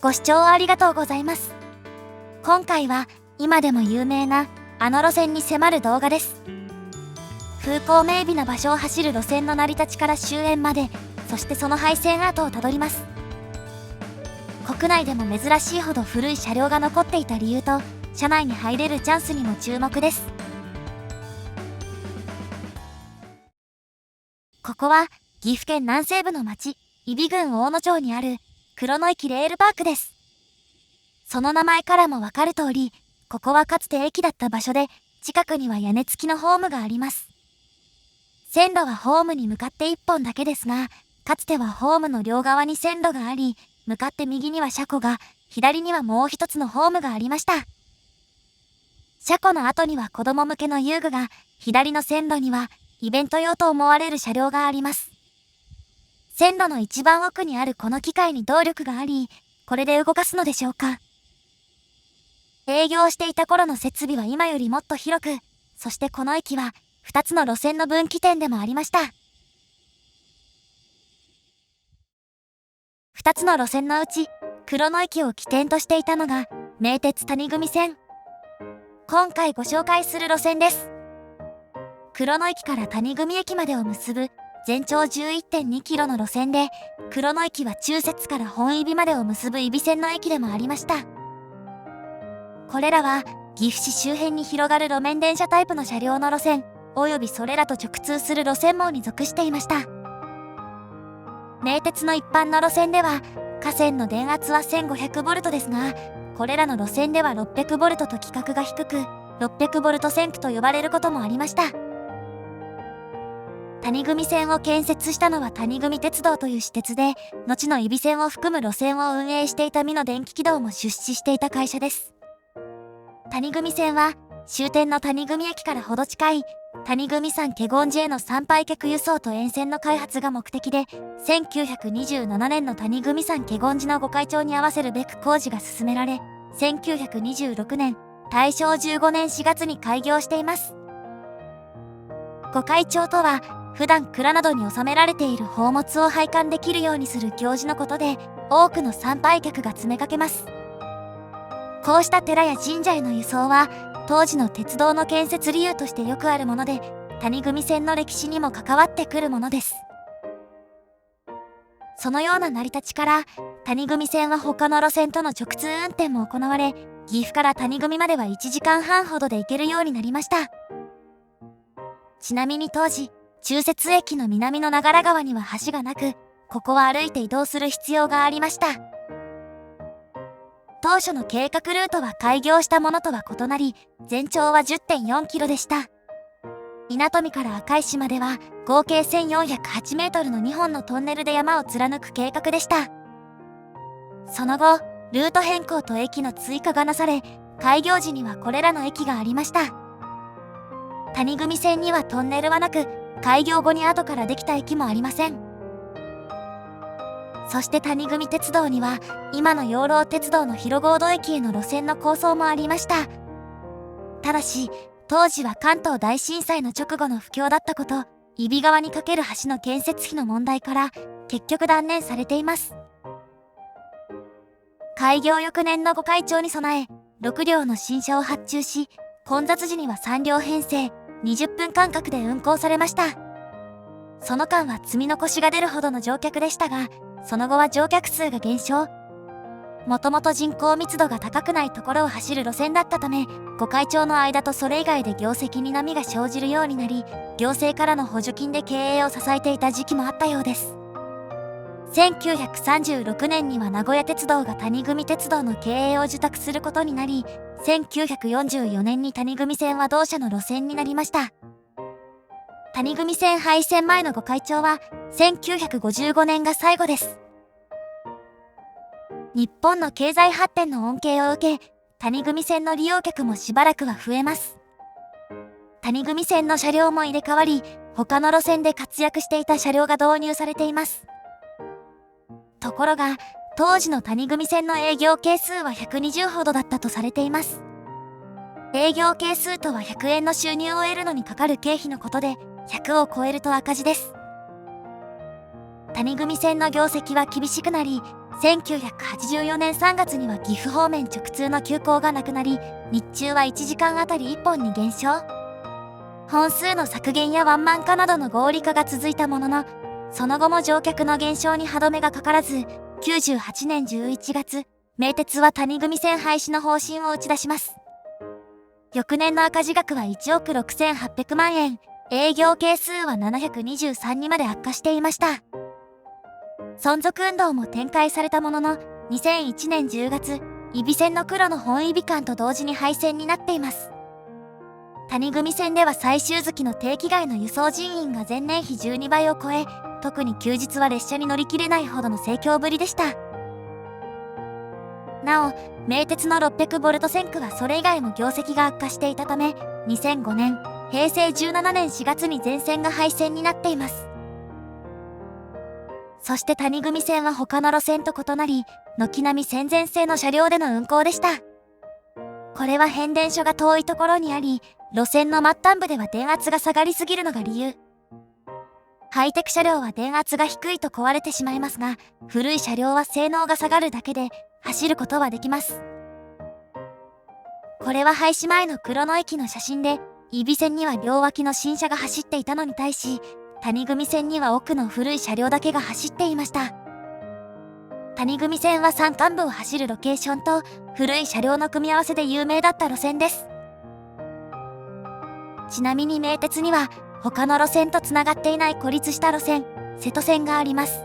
ご視聴ありがとうございます。今回は今でも有名なあの路線に迫る動画です。風光明媚な場所を走る路線の成り立ちから終焉まで、そしてその廃線跡をたどります。国内でも珍しいほど古い車両が残っていた理由と、車内に入れるチャンスにも注目です。ここは岐阜県南西部の町、揖斐郡大野町にある黒野駅レールパークです。その名前からもわかる通り、ここはかつて駅だった場所で、近くには屋根付きのホームがあります。線路はホームに向かって1本だけですが、かつてはホームの両側に線路があり、向かって右には車庫が、左にはもう一つのホームがありました。車庫の後には子供向けの遊具が、左の線路にはイベント用と思われる車両があります。線路の一番奥にあるこの機械に動力があり、これで動かすのでしょうか。営業していた頃の設備は今よりもっと広く、そしてこの駅は2つの路線の分岐点でもありました。2つの路線のうち、黒野駅を起点としていたのが名鉄谷組線。今回ご紹介する路線です。黒野駅から谷組駅までを結ぶ全長 11.2 キロの路線で、黒野駅は中節から本揖斐までを結ぶ揖斐線の駅でもありました。これらは岐阜市周辺に広がる路面電車タイプの車両の路線、およびそれらと直通する路線網に属していました。名鉄の一般の路線では、架線の電圧は 1500V ですが、これらの路線では 600V と規格が低く、600V 線区と呼ばれることもありました。谷組線を建設したのは谷組鉄道という私鉄で、後の揖斐線を含む路線を運営していた美濃電気軌道も出資していた会社です。谷組線は終点の谷組駅からほど近い谷組山華厳寺への参拝客輸送と沿線の開発が目的で、1927年の谷組山華厳寺の御開帳に合わせるべく工事が進められ、1926年大正15年4月に開業しています。御開帳とは、普段蔵などに収められている宝物を拝観できるようにする行事のことで、多くの参拝客が詰めかけます。こうした寺や神社への輸送は、当時の鉄道の建設理由としてよくあるもので、谷組線の歴史にも関わってくるものです。そのような成り立ちから、谷組線は他の路線との直通運転も行われ、岐阜から谷組までは1時間半ほどで行けるようになりました。ちなみに当時、中節駅の南の長良川には橋がなく、ここは歩いて移動する必要がありました。当初の計画ルートは開業したものとは異なり、全長は 10.4 キロでした。稲富から赤石までは合計1408メートルの2本のトンネルで山を貫く計画でした。その後、ルート変更と駅の追加がなされ、開業時にはこれらの駅がありました。谷組線にはトンネルはなく、開業後に後からできた駅もありません。そして谷組鉄道には、今の養老鉄道の広郷土駅への路線の構想もありました。ただし、当時は関東大震災の直後の不況だったこと、揖斐川に架ける橋の建設費の問題から、結局断念されています。開業翌年の御開帳に備え、6両の新車を発注し、混雑時には3両編成、20分間隔で運行されました。その間は積み残しが出るほどの乗客でしたが、その後は乗客数が減少。もともと人口密度が高くないところを走る路線だったため、御開帳の間とそれ以外で業績に波が生じるようになり、行政からの補助金で経営を支えていた時期もあったようです。1936年には名古屋鉄道が谷組鉄道の経営を受託することになり、1944年に谷組線は同社の路線になりました。谷組線廃線前の御開帳は1955年が最後です。日本の経済発展の恩恵を受け、谷組線の利用客もしばらくは増えます。谷組線の車両も入れ替わり、他の路線で活躍していた車両が導入されています。ところが、当時の谷組線の営業係数は120ほどだったとされています。営業係数とは100円の収入を得るのにかかる経費のことで、100を超えると赤字です。谷組線の業績は厳しくなり、1984年3月には岐阜方面直通の急行がなくなり、日中は1時間あたり1本に減少。本数の削減やワンマン化などの合理化が続いたものの、その後も乗客の減少に歯止めがかからず、98年11月、名鉄は谷組線廃止の方針を打ち出します。翌年の赤字額は1億6800万円、営業係数は723にまで悪化していました。存続運動も展開されたものの、2001年10月、揖斐線の黒の本揖斐間と同時に廃線になっています。谷組線では最終月の定期外の輸送人員が前年比12倍を超え、特に休日は列車に乗り切れないほどの盛況ぶりでした。なお、名鉄の600ボルト線区はそれ以外も業績が悪化していたため、2005年、平成17年4月に全線が廃線になっています。そして谷組線は他の路線と異なり、軒並み戦前製の車両での運行でした。これは変電所が遠いところにあり、路線の末端部では電圧が下がりすぎるのが理由。ハイテク車両は電圧が低いと壊れてしまいますが、古い車両は性能が下がるだけで走ることはできます。これは廃止前の黒野駅の写真で、揖斐線には両脇の新車が走っていたのに対し、谷組線には奥の古い車両だけが走っていました。谷組線は山間部を走るロケーションと古い車両の組み合わせで有名だった路線です。ちなみに名鉄には他の路線とつながっていない孤立した路線、瀬戸線があります。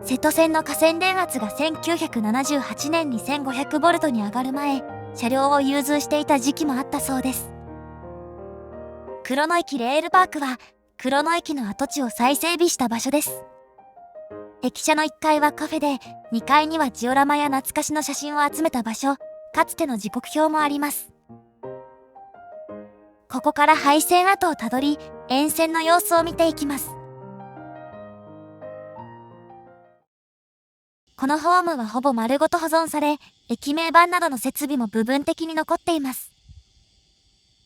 瀬戸線の架線電圧が1978年に1500ボルトに上がる前、車両を融通していた時期もあったそうです。黒野駅レールパークは黒野駅の跡地を再整備した場所です。駅舎の1階はカフェで、2階にはジオラマや懐かしの写真を集めた場所、かつての時刻表もあります。ここから廃線跡をたどり、沿線の様子を見ていきます。このホームはほぼ丸ごと保存され、駅名板などの設備も部分的に残っています。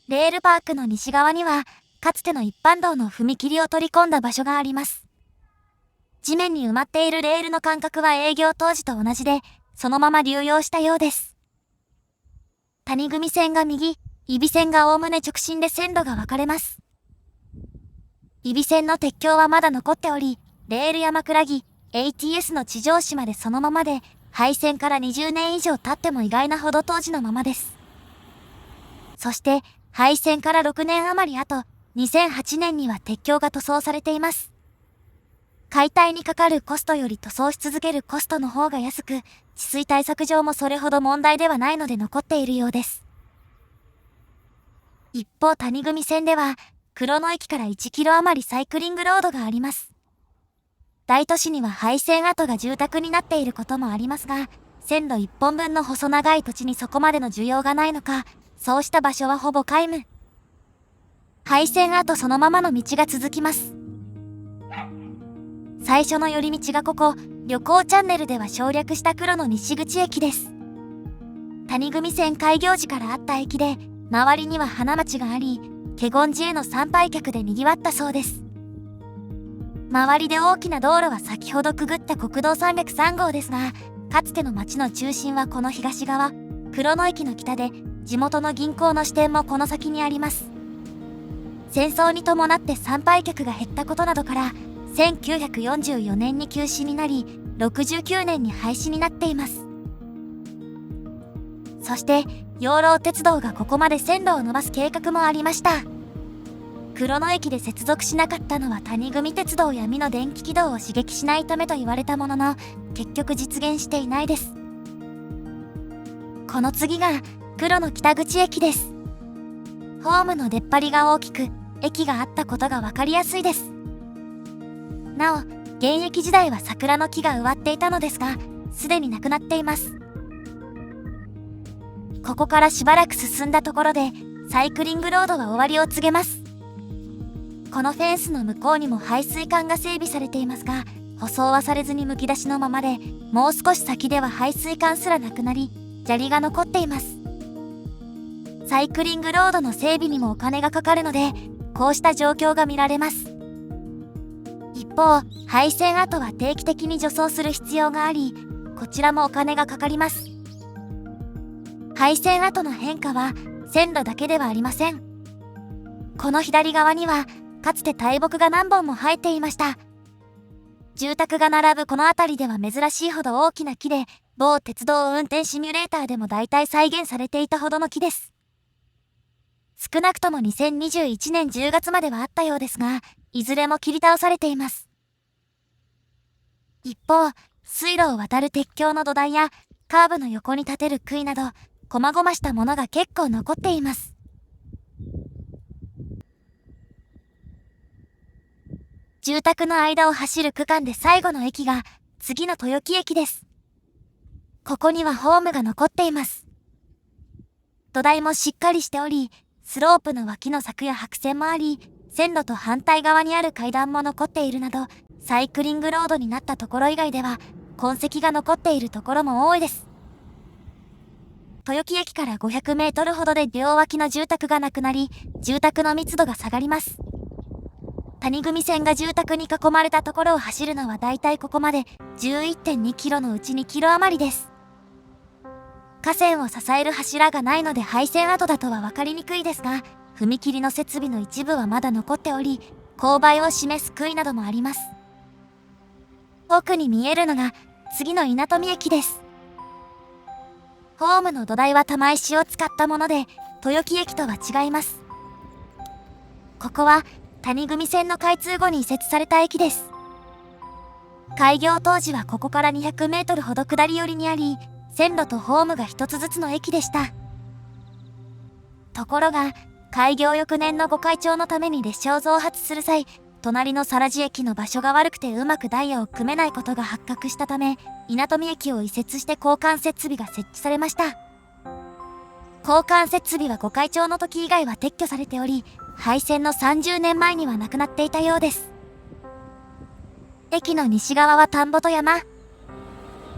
レールパークの西側には、かつての一般道の踏切を取り込んだ場所があります。地面に埋まっているレールの間隔は営業当時と同じで、そのまま流用したようです。谷組線が右、揖斐線がおおむね直進で線路が分かれます。揖斐線の鉄橋はまだ残っており、レールや枕木、ATS の地上紙までそのままで、廃線から20年以上経っても意外なほど当時のままです。そして、廃線から6年余り後、2008年には鉄橋が塗装されています。解体にかかるコストより塗装し続けるコストの方が安く、治水対策上もそれほど問題ではないので残っているようです。一方谷組線では、黒野駅から1キロ余りサイクリングロードがあります。大都市には廃線跡が住宅になっていることもありますが、線路1本分の細長い土地にそこまでの需要がないのか、そうした場所はほぼ皆無。廃線跡そのままの道が続きます。最初の寄り道がここ、旅行チャンネルでは省略した黒の西口駅です。谷組線開業時からあった駅で、周りには花街があり、華厳寺への参拝客で賑わったそうです。周りで大きな道路は先ほどくぐった国道303号ですが、かつての町の中心はこの東側、黒野駅の北で、地元の銀行の支店もこの先にあります。戦争に伴って参拝客が減ったことなどから、1944年に休止になり、69年に廃止になっています。そして、養老鉄道がここまで線路を伸ばす計画もありました。黒野駅で接続しなかったのは谷組鉄道や美濃電気軌道を刺激しないためと言われたものの、結局実現していないです。この次が黒野北口駅です。ホームの出っ張りが大きく、駅があったことがわかりやすいです。なお、現役時代は桜の木が植わっていたのですが、すでになくなっています。ここからしばらく進んだところで、サイクリングロードは終わりを告げます。このフェンスの向こうにも排水管が整備されていますが、舗装はされずにむき出しのままで、もう少し先では排水管すらなくなり、砂利が残っています。サイクリングロードの整備にもお金がかかるので、こうした状況が見られます。一方、廃線跡は定期的に除草する必要があり、こちらもお金がかかります。廃線跡の変化は線路だけではありません。この左側には、かつて大木が何本も生えていました。住宅が並ぶこの辺りでは珍しいほど大きな木で、某鉄道運転シミュレーターでも大体再現されていたほどの木です。少なくとも2021年10月まではあったようですが、いずれも切り倒されています。一方、水路を渡る鉄橋の土台や、カーブの横に立てる杭など、細々したものが結構残っています。住宅の間を走る区間で最後の駅が、次の豊木駅です。ここにはホームが残っています。土台もしっかりしており、スロープの脇の柵や白線もあり、線路と反対側にある階段も残っているなど、サイクリングロードになったところ以外では、痕跡が残っているところも多いです。豊木駅から500メートルほどで両脇の住宅がなくなり、住宅の密度が下がります。谷組線が住宅に囲まれたところを走るのはだいたいここまで 11.2 キロのうち2キロ余りです。架線を支える柱がないので廃線跡だとは分かりにくいですが、踏切の設備の一部はまだ残っており、勾配を示す杭などもあります。奥に見えるのが次の稲富駅です。ホームの土台は玉石を使ったもので、豊木駅とは違います。ここは谷組線の開通後に移設された駅です。開業当時はここから200メートルほど下り寄りにあり、線路とホームが一つずつの駅でした。ところが、開業翌年の御開帳のために列車を増発する際、隣の更地駅の場所が悪くてうまくダイヤを組めないことが発覚したため、稲富駅を移設して交換設備が設置されました。交換設備は御開帳の時以外は撤去されており、廃線の30年前にはなくなっていたようです。駅の西側は田んぼと山。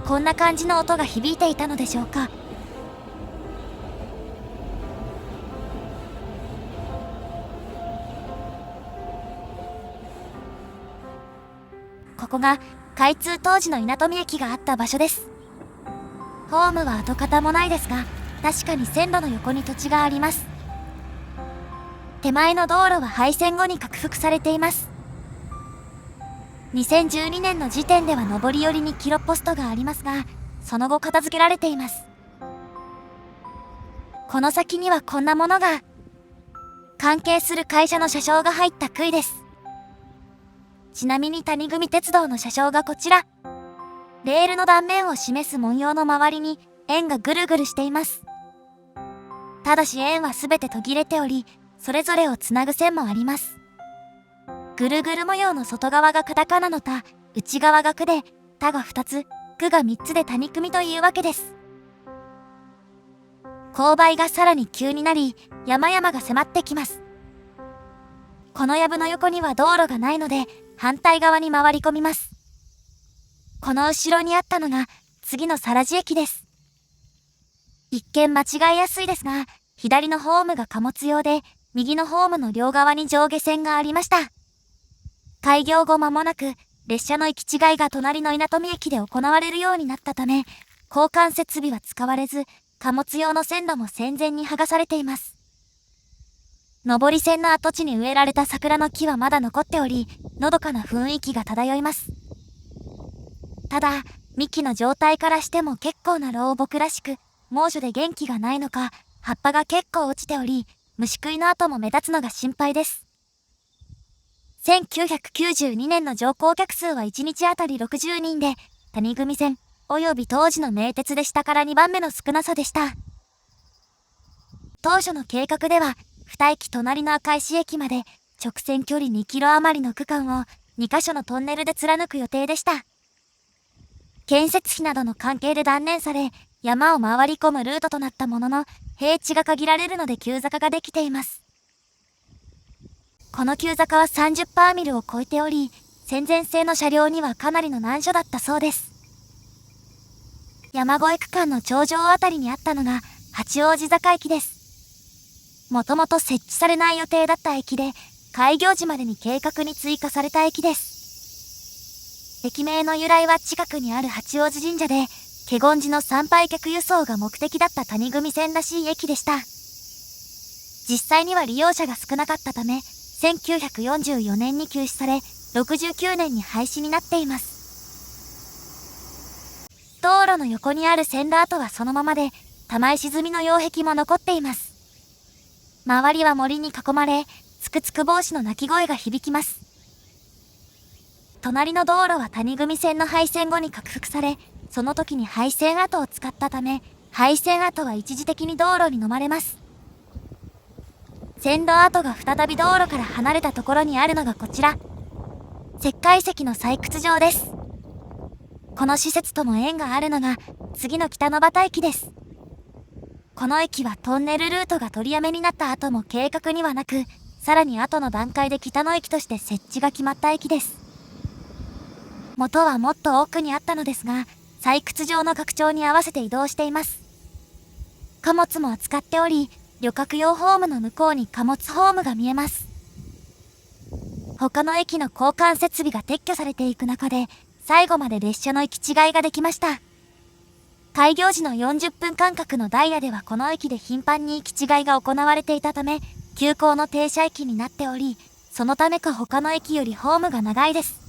こんな感じの音が響いていたのでしょうか。ここが開通当時の稲富駅があった場所です。ホームは跡形もないですが、確かに線路の横に土地があります。手前の道路は廃線後に拡幅されています。2012年の時点では上り寄りにキロポストがありますが、その後片付けられています。この先にはこんなものが。関係する会社の車掌が入った杭です。ちなみに谷組鉄道の車掌がこちら。レールの断面を示す文様の周りに円がぐるぐるしています。ただし円はすべて途切れており、それぞれをつなぐ線もあります。ぐるぐる模様の外側がカタカナの田、内側が区で、田が2つ、区が3つで谷組というわけです。勾配がさらに急になり、山々が迫ってきます。この藪の横には道路がないので、反対側に回り込みます。この後ろにあったのが、次の更地駅です。一見間違いやすいですが、左のホームが貨物用で、右のホームの両側に上下線がありました。開業後間もなく、列車の行き違いが隣の稲富駅で行われるようになったため、交換設備は使われず、貨物用の線路も戦前に剥がされています。上り線の跡地に植えられた桜の木はまだ残っており、のどかな雰囲気が漂います。ただ、幹の状態からしても結構な老木らしく、猛暑で元気がないのか、葉っぱが結構落ちており、虫食いの跡も目立つのが心配です。1992年の乗降客数は1日あたり60人で、谷組線、及び当時の名鉄で下から2番目の少なさでした。当初の計画では、2駅隣の赤石駅まで直線距離2キロ余りの区間を2カ所のトンネルで貫く予定でした。建設費などの関係で断念され、山を回り込むルートとなったものの、平地が限られるので急坂ができています。この急坂は30パーミルを超えており、戦前製の車両にはかなりの難所だったそうです。山越え区間の頂上あたりにあったのが八王子坂駅です。もともと設置されない予定だった駅で、開業時までに計画に追加された駅です。駅名の由来は近くにある八王子神社で、華厳寺の参拝客輸送が目的だった谷組線らしい駅でした。実際には利用者が少なかったため、1944年に休止され、69年に廃止になっています。道路の横にある線路跡はそのままで、玉石積みの擁壁も残っています。周りは森に囲まれ、つくつく帽子の鳴き声が響きます。隣の道路は谷組線の廃線後に拡幅され、その時に廃線跡を使ったため、廃線跡は一時的に道路に飲まれます。線路跡が再び道路から離れたところにあるのがこちら。石灰石の採掘場です。この施設とも縁があるのが、次の北野端駅です。この駅はトンネルルートが取りやめになった後も計画にはなく、さらに後の段階で北野駅として設置が決まった駅です。元はもっと奥にあったのですが、採掘場の拡張に合わせて移動しています。貨物も扱っており、旅客用ホームの向こうに貨物ホームが見えます。他の駅の交換設備が撤去されていく中で、最後まで列車の行き違いができました。開業時の40分間隔のダイヤではこの駅で頻繁に行き違いが行われていたため、急行の停車駅になっており、そのためか他の駅よりホームが長いです。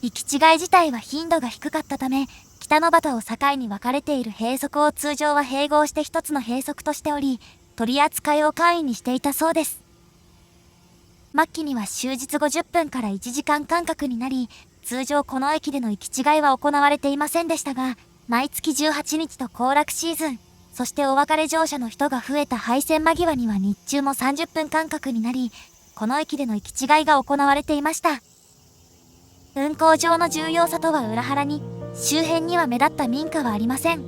行き違い自体は頻度が低かったため、北野端を境に分かれている閉塞を通常は併合して一つの閉塞としており、取り扱いを簡易にしていたそうです。末期には終日50分から1時間間隔になり、通常この駅での行き違いは行われていませんでしたが、毎月18日と行楽シーズン、そしてお別れ乗車の人が増えた廃線間際には日中も30分間隔になり、この駅での行き違いが行われていました。運行上の重要さとは裏腹に、周辺には目立った民家はありません。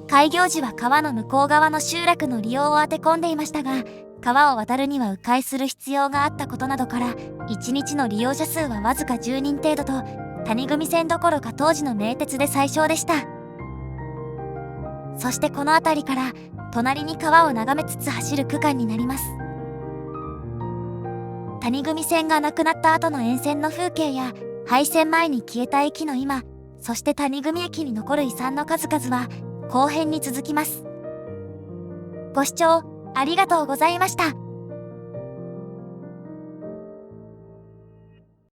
開業時は川の向こう側の集落の利用を当て込んでいましたが、川を渡るには迂回する必要があったことなどから、1日の利用者数はわずか10人程度と、谷組線どころか当時の名鉄で最小でした。そしてこの辺りから、隣に川を眺めつつ走る区間になります。谷組線がなくなった後の沿線の風景や、廃線前に消えた駅の今、そして谷組駅に残る遺産の数々は、後編に続きます。ご視聴ありがとうございました。